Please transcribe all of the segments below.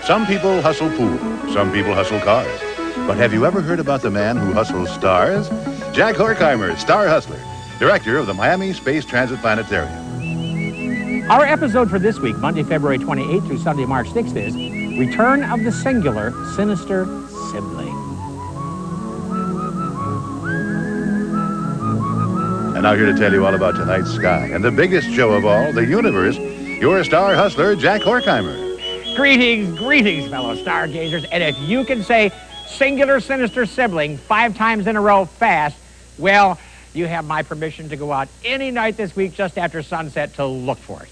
Some people hustle pool, some people hustle cars. But have you ever heard about the man who hustles stars? Jack Horkheimer, star hustler, director of the Miami Space Transit Planetarium. Our episode for this week, Monday, February 28th through Sunday, March 6th, is Return of the Singular Sinister Sibling. And now here to tell you all about tonight's sky and the biggest show of all, the universe, your star hustler, Jack Horkheimer. Greetings, greetings, fellow stargazers. And if you can say singular sinister sibling 5 times in a row fast, well, you have my permission to go out any night this week just after sunset to look for it.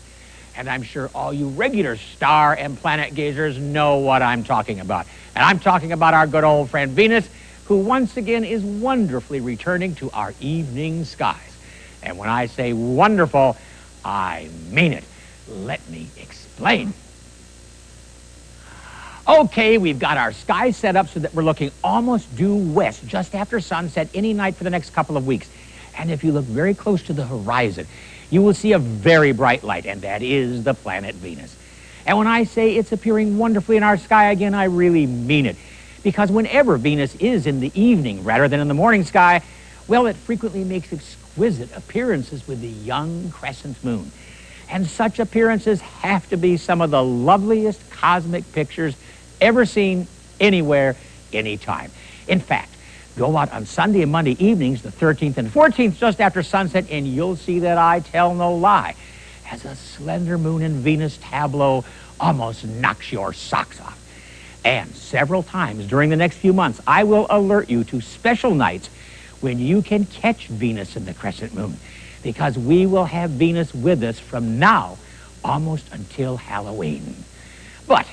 And I'm sure all you regular star and planet gazers know what I'm talking about. And I'm talking about our good old friend Venus, who once again is wonderfully returning to our evening skies. And when I say wonderful, I mean it. Let me explain. Okay, we've got our sky set up so that we're looking almost due west just after sunset any night for the next couple of weeks. And if you look very close to the horizon, you will see a very bright light, and that is the planet Venus. And when I say it's appearing wonderfully in our sky again, I really mean it. Because whenever Venus is in the evening rather than in the morning sky, well, it frequently makes exquisite appearances with the young crescent moon. And such appearances have to be some of the loveliest cosmic pictures ever seen anywhere, anytime. In fact, go out on Sunday and Monday evenings, the 13th and 14th, just after sunset, and you'll see that I tell no lie, as a slender moon and Venus tableau almost knocks your socks off. And several times during the next few months, I will alert you to special nights when you can catch Venus and the crescent moon, because we will have Venus with us from now almost until Halloween. But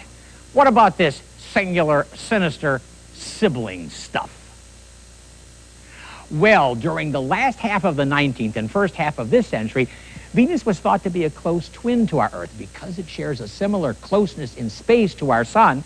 what about this singular, sinister sibling stuff? Well, during the last half of the 19th and first half of this century, Venus was thought to be a close twin to our Earth because it shares a similar closeness in space to our Sun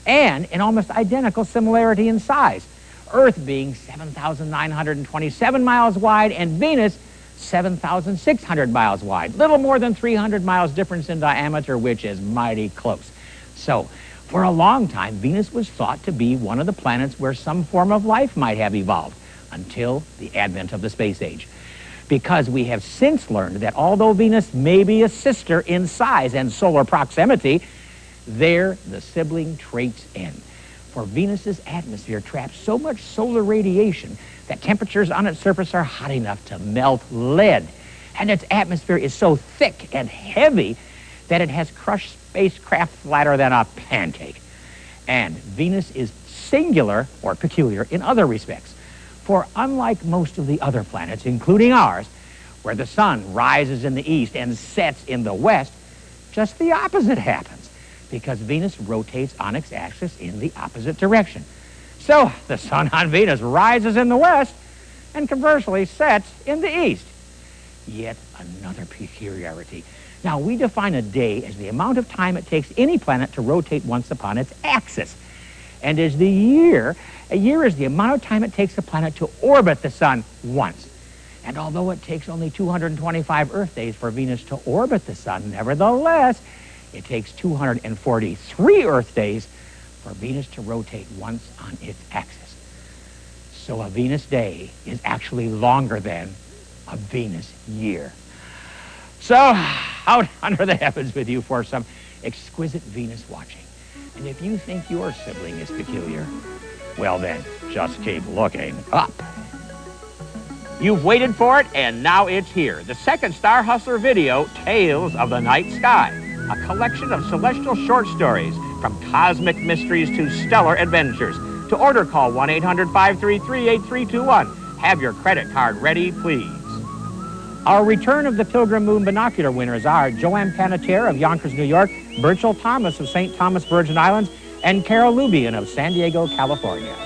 and an almost identical similarity in size. Earth being 7,927 miles wide and Venus 7,600 miles wide. Little more than 300 miles difference in diameter, which is mighty close. So, for a long time, Venus was thought to be one of the planets where some form of life might have evolved until the advent of the space age. Because we have since learned that although Venus may be a sister in size and solar proximity, there the sibling traits end. For Venus's atmosphere traps so much solar radiation that temperatures on its surface are hot enough to melt lead. And its atmosphere is so thick and heavy that it has crushed spacecraft flatter than a pancake. And Venus is singular or peculiar in other respects. For unlike most of the other planets, including ours, where the sun rises in the east and sets in the west, just the opposite happens, because Venus rotates on its axis in the opposite direction. So the sun on Venus rises in the west and conversely sets in the east. Yet another peculiarity. Now, we define a day as the amount of time it takes any planet to rotate once upon its axis. And as a year is the amount of time it takes a planet to orbit the sun once. And although it takes only 225 Earth days for Venus to orbit the sun, nevertheless, it takes 243 Earth days for Venus to rotate once on its axis. So a Venus day is actually longer than a Venus year. So, out under the heavens with you for some exquisite Venus watching. And if you think your sibling is peculiar, well then, just keep looking up. You've waited for it, and now it's here. The second Star Hustler video, Tales of the Night Sky. A collection of celestial short stories, from cosmic mysteries to stellar adventures. To order, call 1-800-533-8321. Have your credit card ready, please. Our Return of the Pilgrim Moon binocular winners are Joanne Panettiere of Yonkers, New York, Burchell Thomas of St. Thomas, Virgin Islands, and Carol Lubian of San Diego, California.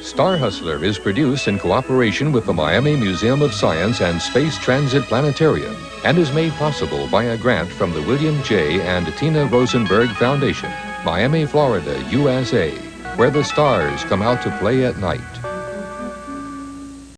Star Hustler is produced in cooperation with the Miami Museum of Science and Space Transit Planetarium and is made possible by a grant from the William J. and Tina Rosenberg Foundation, Miami, Florida, USA, where the stars come out to play at night.